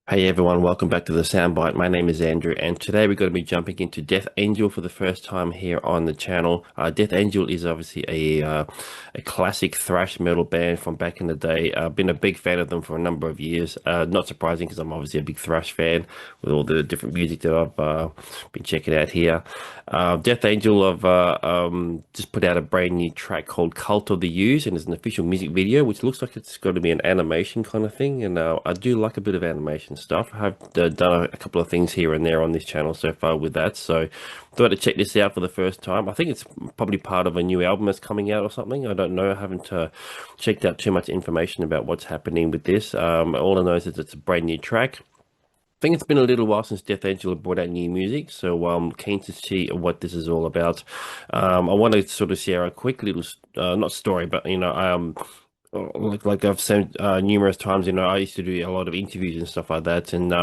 Hey everyone, welcome back to the Soundbyte. My name is Andrew, and today we're going to be jumping into Death Angel for the first time here on the channel. Death Angel is obviously a classic thrash metal band from back in the day. I've been a big fan of them for a number of years. Not surprising because I'm obviously a big thrash fan with all the different music that I've been checking out here. Death Angel have just put out a brand new track called Cult of the Used, and it's an official music video, which looks like it's going to be an animation kind of thing. And I do like a bit of animation stuff. I have done a couple of things here and there on this channel so far with that. So thought I'd check this out for the first time. I think it's probably part of a new album that's coming out or something. I don't know. I haven't checked out too much information about what's happening with this. All I know is that it's a brand new track. I think it's been a little while since Death Angel have brought out new music, so I'm keen to see what this is all about. I want to sort of share a quick little, not story, but like I've said numerous times, I used to do a lot of interviews and stuff like that, and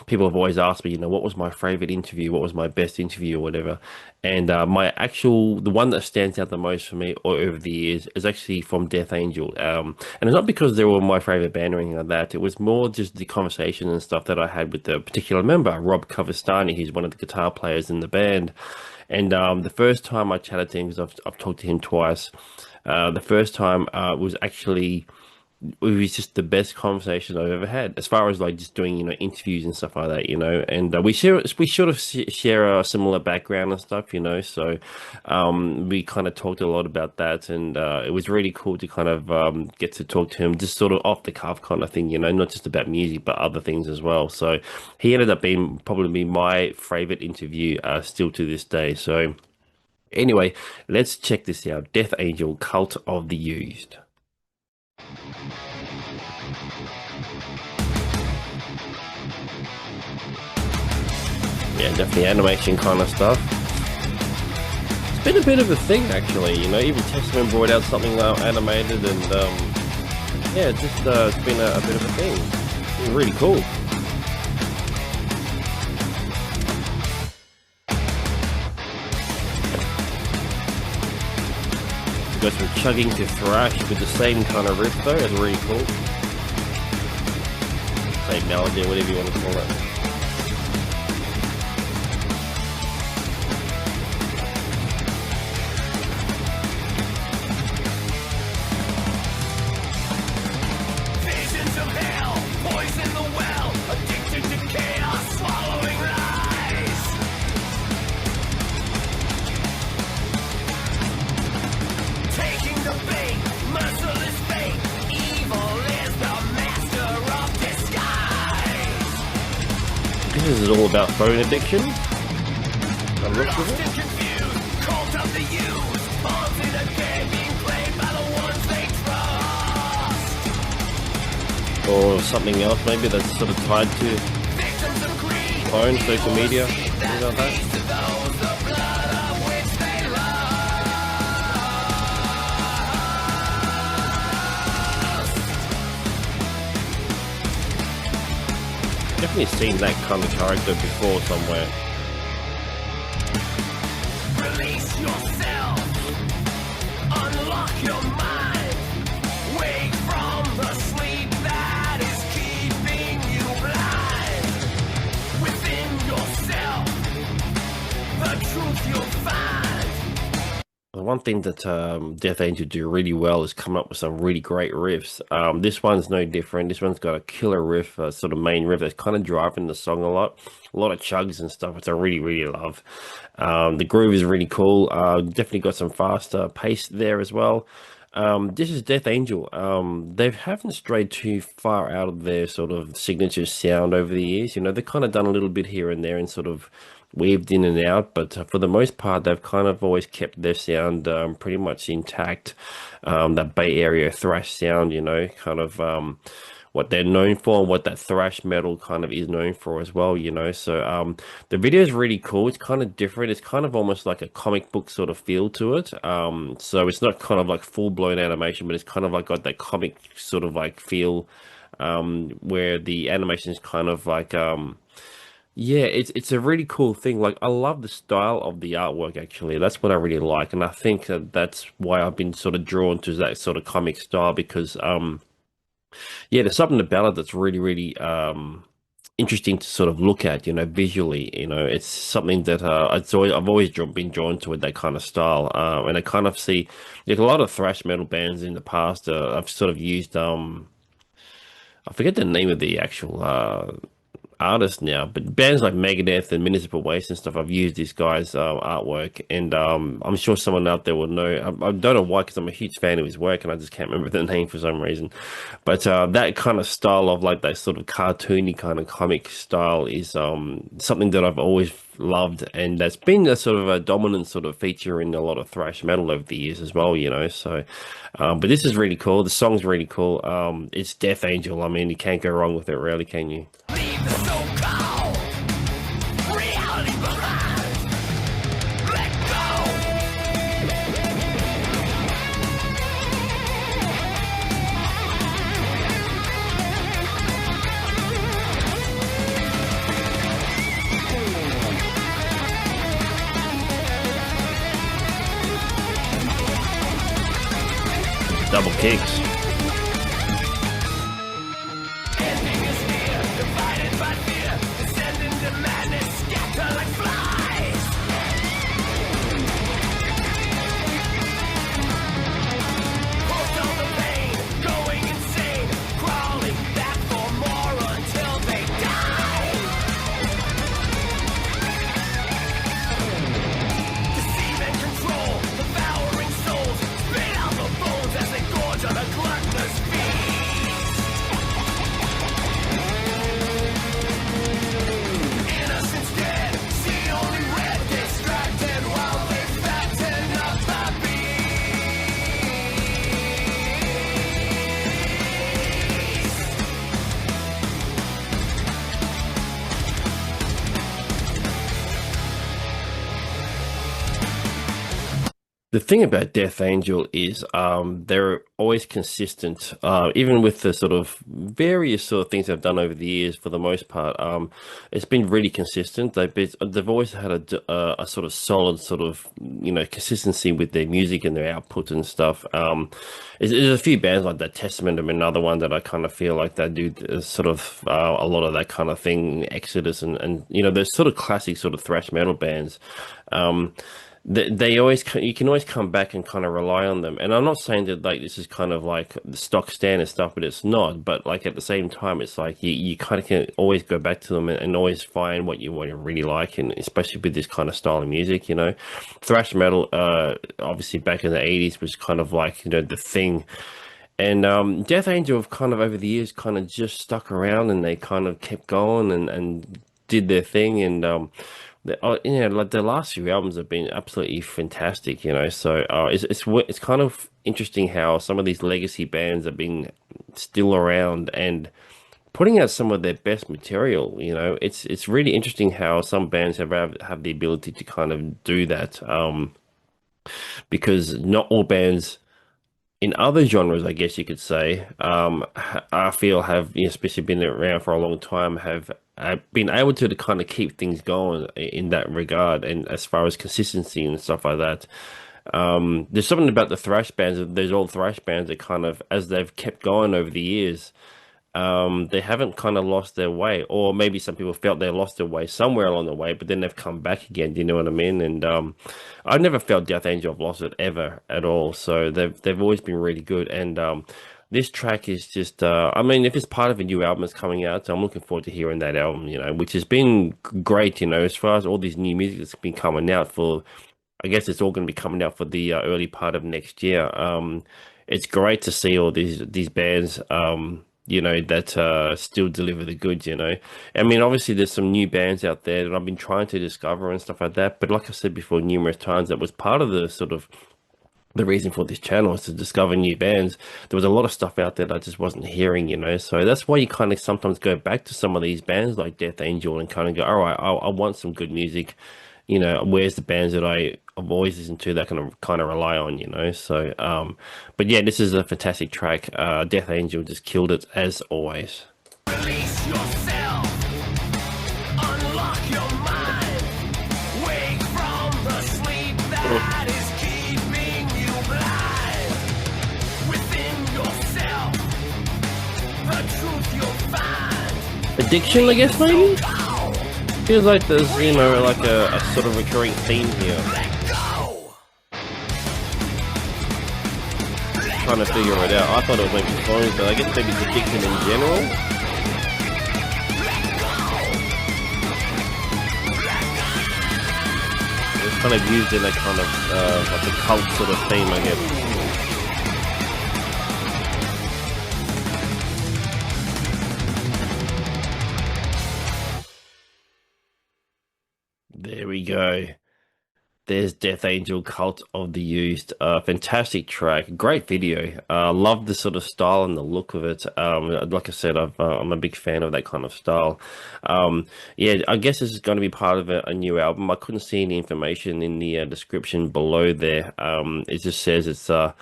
people have always asked me, what was my favorite interview, what was my best interview or whatever. And the one that stands out the most for me over the years is actually from Death Angel. And it's not because they were my favorite band or anything like that. It was more just the conversation and stuff that I had with the particular member, Rob Covestani, who's one of the guitar players in the band. And the first time I chatted to him, because I've talked to him twice, the first time it was just the best conversation I've ever had, as far as like just doing interviews and stuff like that, and we sort of share a similar background and stuff, so we kind of talked a lot about that, and it was really cool to kind of get to talk to him just sort of off the cuff kind of thing, not just about music but other things as well. So he ended up being probably my favorite interview still to this day. So anyway, let's check this out. Death Angel, Cult of the Used. Yeah, definitely animation kind of stuff. It's been a bit of a thing actually, even Testament brought out something animated, and yeah, it's been a bit of a thing. It's been really cool. Goes from chugging to thrash with the same kind of riff though. It's really cool. Same melody, whatever you want to call it. Visions of hell, poison the well, addicted to chaos, swallowing lies. Taking the bait, merciless fate. Evil is the master of disguise. This is all about phone addiction. Lost and confused, cult of the used. Pawns in a game being played by the ones they trust. Or something else maybe that's sort of tied to Victims of greed, phone, social media, things like that. to those the blood of which they lust. Definitely seen that kind of character before somewhere. Release yourself. Unlock your mind. Wake from the sleep that is keeping you blind. Within yourself, the truth you'll find. The one thing that Death Angel do really well is come up with some really great riffs. This one's no different. This one's got a killer riff, sort of main riff that's kind of driving the song a lot of chugs and stuff, which I really, really love. The groove is really cool. Definitely got some faster pace there as well. This is Death Angel. They haven't strayed too far out of their sort of signature sound over the years. They've kind of done a little bit here and there and sort of weaved in and out, but for the most part, they've kind of always kept their sound pretty much intact. That Bay Area thrash sound, kind of what they're known for and what that thrash metal kind of is known for as well, So the video is really cool. It's kind of different. It's kind of almost like a comic book sort of feel to it. So it's not kind of like full-blown animation, but it's kind of like got that comic sort of like feel, where the animation is kind of like Yeah, it's a really cool thing. Like I love the style of the artwork actually. That's what I really like, and I think that that's why I've been sort of drawn to that sort of comic style because yeah, there's something about it that's really interesting to sort of look at, visually. It's something that I've always been drawn to it, that kind of style. And I kind of see like a lot of thrash metal bands in the past. I've sort of used I forget the name of the actual artists now, but bands like Megadeth and Municipal Waste and stuff, I've used this guy's artwork, and I'm sure someone out there will know. I don't know why, because I'm a huge fan of his work, and I just can't remember the name for some reason. But that kind of style of like that sort of cartoony kind of comic style is something that I've always loved, and that's been a sort of a dominant sort of feature in a lot of thrash metal over the years as well, So, but this is really cool. The song's really cool. It's Death Angel. I mean, you can't go wrong with it, really, can you? Leave the so-called reality behind. Let go. Double kicks. Ending is near, divided by fear, descend into madness, scatter like flies. Hooked on the pain, going insane, crawling back for more until they die. Deceive and control, devouring souls, spit out the bones as they gorge on a gluttonous feast. Innocence dead, see only red, distracted while they fatten up the beast. The thing about Death Angel is they're always consistent, even with the sort of various sort of things they've done over the years. For the most part, it's been really consistent. They've always had a sort of solid sort of consistency with their music and their output and stuff. There's a few bands like that. Testament are another one that I kind of feel like they do sort of a lot of that kind of thing. Exodus and there's sort of classic sort of thrash metal bands. Um, they always you can always come back and kind of rely on them. And I'm not saying that like this is kind of like the stock standard stuff, but it's not. But like at the same time, it's like you kind of can always go back to them and always find what you really like, and especially with this kind of style of music, thrash metal. Obviously back in the 80s was kind of like the thing. And Death Angel have kind of over the years kind of just stuck around, and they kind of kept going and did their thing. And like the last few albums have been absolutely fantastic, So it's kind of interesting how some of these legacy bands have been still around and putting out some of their best material. It's really interesting how some bands have the ability to kind of do that. Because not all bands in other genres, I guess you could say, I feel have, especially been around for a long time, have been able to kind of keep things going in that regard, and as far as consistency and stuff like that. There's something about the thrash bands. There's all thrash bands that kind of, as they've kept going over the years, they haven't kind of lost their way, or maybe some people felt they lost their way somewhere along the way, but then they've come back again. Do you know what I mean? And I've never felt Death Angel have lost it ever at all. So they've always been really good. And this track is just, I mean, if it's part of a new album that's coming out, so I'm looking forward to hearing that album. Which has been great. As far as all these new music that's been coming out for. I guess it's all going to be coming out for the early part of next year. It's great to see all these bands, that still deliver the goods. I mean, obviously, there's some new bands out there that I've been trying to discover and stuff like that. But like I said before, numerous times, that was part of the sort of the reason for this channel is to discover new bands. There was a lot of stuff out there that I just wasn't hearing. So that's why you kind of sometimes go back to some of these bands like Death Angel and kind of go, all right, I want some good music. Where's the bands that I've always listened to that can kind of rely on. So, but yeah, this is a fantastic track. Death Angel just killed it as always. Release yourself. Unlock addiction, I guess, maybe? Feels like there's, like a sort of recurring theme here. Trying to figure it out. I thought it was maybe phones, but I guess maybe it's addiction in general. It's kind of used in a kind of like a cult sort of theme, I guess. There we go. There's Death Angel Cult of the Used. Fantastic track, great video. Love the sort of style and the look of it. Like I said, I'm a big fan of that kind of style. Yeah, I guess this is going to be part of a new album. I couldn't see any information in the description below there. It just says it's a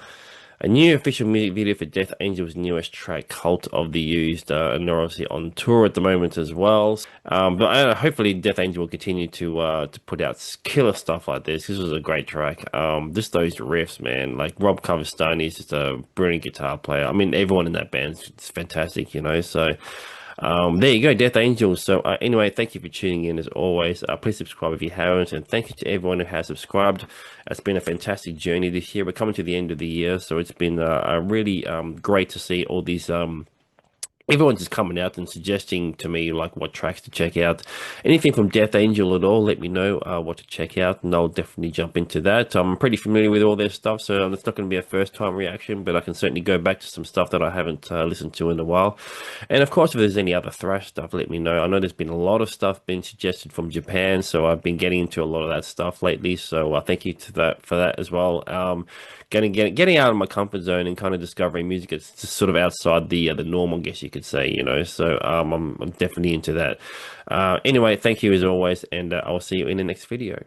new official music video for Death Angel's newest track, Cult of the Used, and they're obviously on tour at the moment as well. But hopefully Death Angel will continue to put out killer stuff like this. This was a great track. Just those riffs, man. Like Rob Covestone is just a brilliant guitar player. I mean, everyone in that band is fantastic, you know. So there you go, Death Angel. So anyway, thank you for tuning in as always. Please subscribe if you haven't, and thank you to everyone who has subscribed. It's been a fantastic journey this year. We're coming to the end of the year, so it's been really great to see all these everyone's just coming out and suggesting to me like what tracks to check out. Anything from Death Angel at all, let me know what to check out, and I'll definitely jump into that. I'm pretty familiar with all their stuff, so it's not going to be a first time reaction, but I can certainly go back to some stuff that I haven't listened to in a while. And of course, if there's any other thrash stuff, let me know. I know there's been a lot of stuff being suggested from Japan, so I've been getting into a lot of that stuff lately, so thank you to that for that as well. Getting out of my comfort zone and kind of discovering music that's just sort of outside the norm, I guess you could say, you know. So I'm definitely into that. Anyway, thank you as always, and I'll see you in the next video.